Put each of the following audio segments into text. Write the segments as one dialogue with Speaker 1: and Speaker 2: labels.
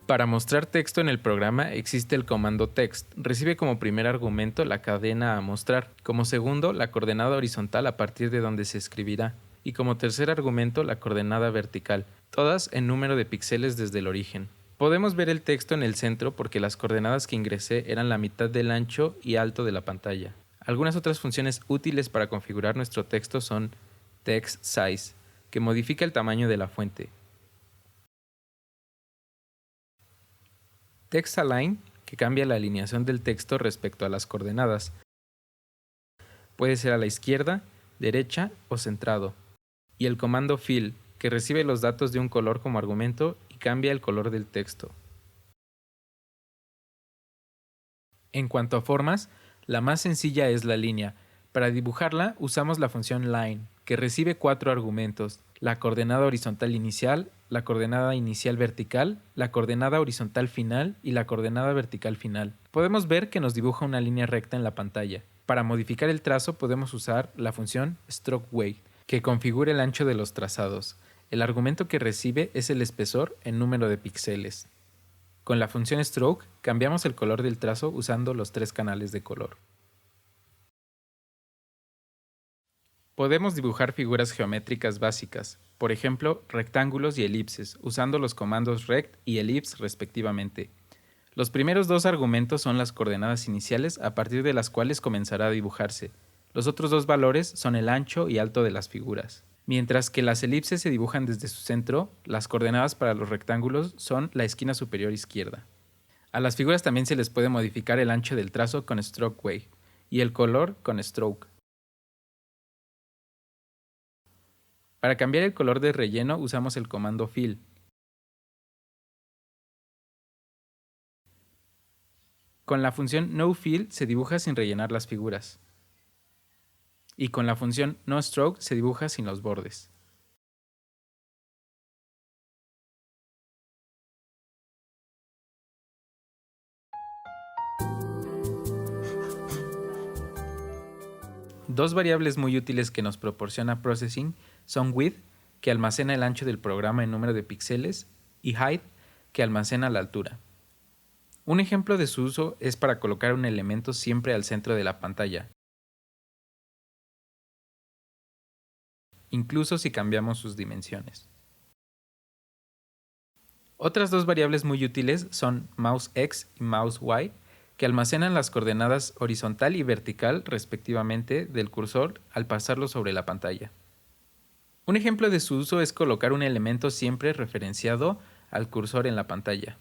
Speaker 1: Para mostrar texto en el programa existe el comando text. Recibe como primer argumento la cadena a mostrar, como segundo la coordenada horizontal a partir de donde se escribirá, y como tercer argumento la coordenada vertical, todas en número de píxeles desde el origen. Podemos ver el texto en el centro porque las coordenadas que ingresé eran la mitad del ancho y alto de la pantalla. Algunas otras funciones útiles para configurar nuestro texto son text size, que modifica el tamaño de la fuente, text align, que cambia la alineación del texto respecto a las coordenadas. Puede ser a la izquierda, derecha o centrado. Y el comando fill, que recibe los datos de un color como argumento y cambia el color del texto. En cuanto a formas, la más sencilla es la línea. Para dibujarla usamos la función line, que recibe 4 argumentos: la coordenada horizontal inicial, la coordenada inicial vertical, la coordenada horizontal final y la coordenada vertical final. Podemos ver que nos dibuja una línea recta en la pantalla. Para modificar el trazo podemos usar la función stroke weight, que configura el ancho de los trazados. El argumento que recibe es el espesor en número de píxeles. Con la función stroke cambiamos el color del trazo usando los 3 canales de color. Podemos dibujar figuras geométricas básicas, por ejemplo, rectángulos y elipses, usando los comandos rect y ellipse respectivamente. Los primeros 2 argumentos son las coordenadas iniciales a partir de las cuales comenzará a dibujarse. Los otros 2 valores son el ancho y alto de las figuras. Mientras que las elipses se dibujan desde su centro, las coordenadas para los rectángulos son la esquina superior izquierda. A las figuras también se les puede modificar el ancho del trazo con stroke weight y el color con stroke. Para cambiar el color de relleno usamos el comando fill. Con la función noFill se dibuja sin rellenar las figuras. Y con la función noStroke se dibuja sin los bordes. Dos variables muy útiles que nos proporciona Processing son width, que almacena el ancho del programa en número de píxeles, y height, que almacena la altura. Un ejemplo de su uso es para colocar un elemento siempre al centro de la pantalla, incluso si cambiamos sus dimensiones. Otras dos variables muy útiles son mouseX y mouseY, que almacenan las coordenadas horizontal y vertical respectivamente del cursor al pasarlo sobre la pantalla. Un ejemplo de su uso es colocar un elemento siempre referenciado al cursor en la pantalla.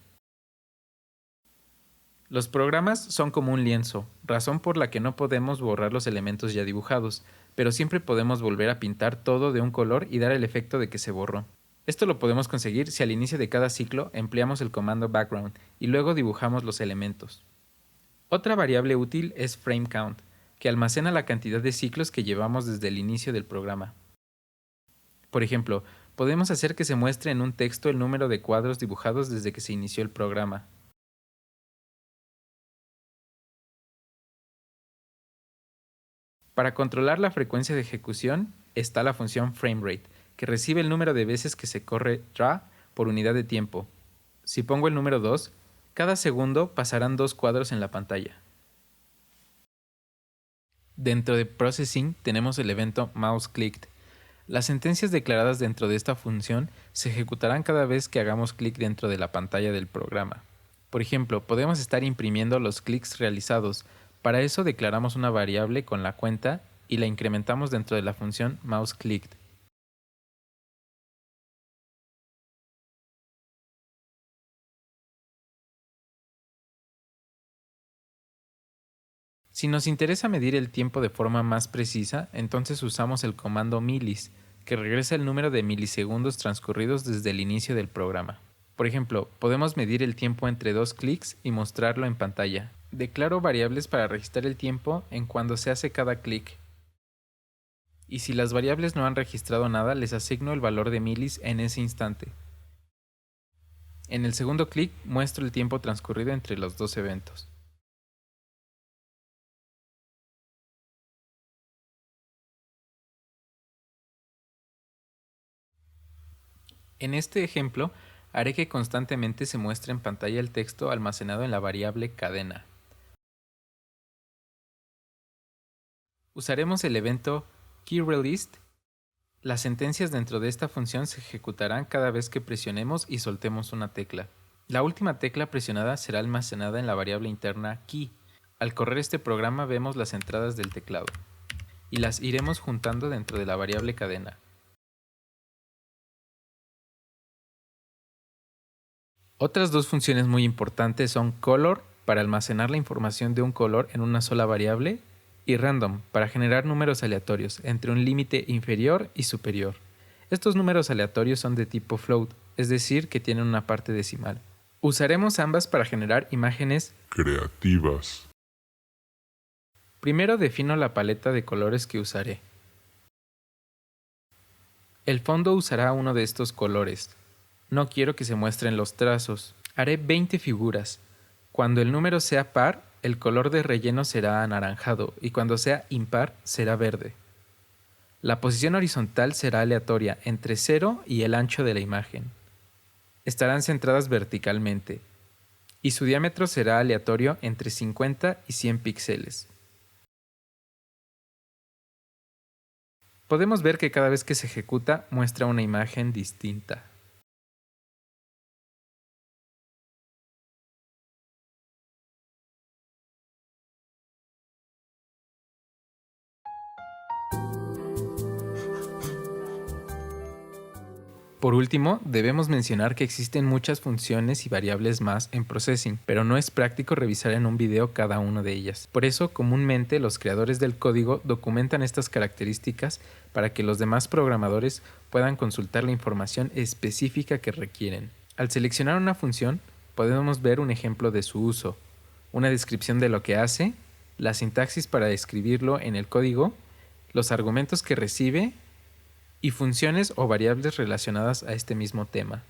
Speaker 1: Los programas son como un lienzo, razón por la que no podemos borrar los elementos ya dibujados, pero siempre podemos volver a pintar todo de un color y dar el efecto de que se borró. Esto lo podemos conseguir si al inicio de cada ciclo empleamos el comando background y luego dibujamos los elementos. Otra variable útil es frame count, que almacena la cantidad de ciclos que llevamos desde el inicio del programa. Por ejemplo, podemos hacer que se muestre en un texto el número de cuadros dibujados desde que se inició el programa. Para controlar la frecuencia de ejecución está la función framerate, que recibe el número de veces que se corre draw por unidad de tiempo. Si pongo el número 2, cada segundo pasarán 2 cuadros en la pantalla. Dentro de Processing tenemos el evento mouseClicked. Las sentencias declaradas dentro de esta función se ejecutarán cada vez que hagamos clic dentro de la pantalla del programa. Por ejemplo, podemos estar imprimiendo los clics realizados. Para eso declaramos una variable con la cuenta y la incrementamos dentro de la función mouseClicked. Si nos interesa medir el tiempo de forma más precisa, entonces usamos el comando millis, que regresa el número de milisegundos transcurridos desde el inicio del programa. Por ejemplo, podemos medir el tiempo entre 2 clics y mostrarlo en pantalla. Declaro variables para registrar el tiempo en cuando se hace cada clic. Y si las variables no han registrado nada, les asigno el valor de milis en ese instante. En el segundo clic muestro el tiempo transcurrido entre los dos eventos. En este ejemplo, Haré que constantemente se muestre en pantalla el texto almacenado en la variable cadena. Usaremos el evento keyReleased. Las sentencias dentro de esta función se ejecutarán cada vez que presionemos y soltemos una tecla. La última tecla presionada será almacenada en la variable interna key. Al correr este programa vemos las entradas del teclado y las iremos juntando dentro de la variable cadena. Otras dos funciones muy importantes son color, para almacenar la información de un color en una sola variable, y random, para generar números aleatorios entre un límite inferior y superior. Estos números aleatorios son de tipo float, es decir, que tienen una parte decimal. Usaremos ambas para generar imágenes
Speaker 2: creativas.
Speaker 1: Primero defino la paleta de colores que usaré. El fondo usará uno de estos colores. No quiero que se muestren los trazos. Haré 20 figuras. Cuando el número sea par, el color de relleno será anaranjado y cuando sea impar será verde. La posición horizontal será aleatoria entre 0 y el ancho de la imagen. Estarán centradas verticalmente y su diámetro será aleatorio entre 50 y 100 píxeles. Podemos ver que cada vez que se ejecuta muestra una imagen distinta. Por último, debemos mencionar que existen muchas funciones y variables más en Processing, pero no es práctico revisar en un video cada una de ellas. Por eso, comúnmente los creadores del código documentan estas características para que los demás programadores puedan consultar la información específica que requieren. Al seleccionar una función, podemos ver un ejemplo de su uso, una descripción de lo que hace, la sintaxis para describirlo en el código, los argumentos que recibe, y funciones o variables relacionadas a este mismo tema.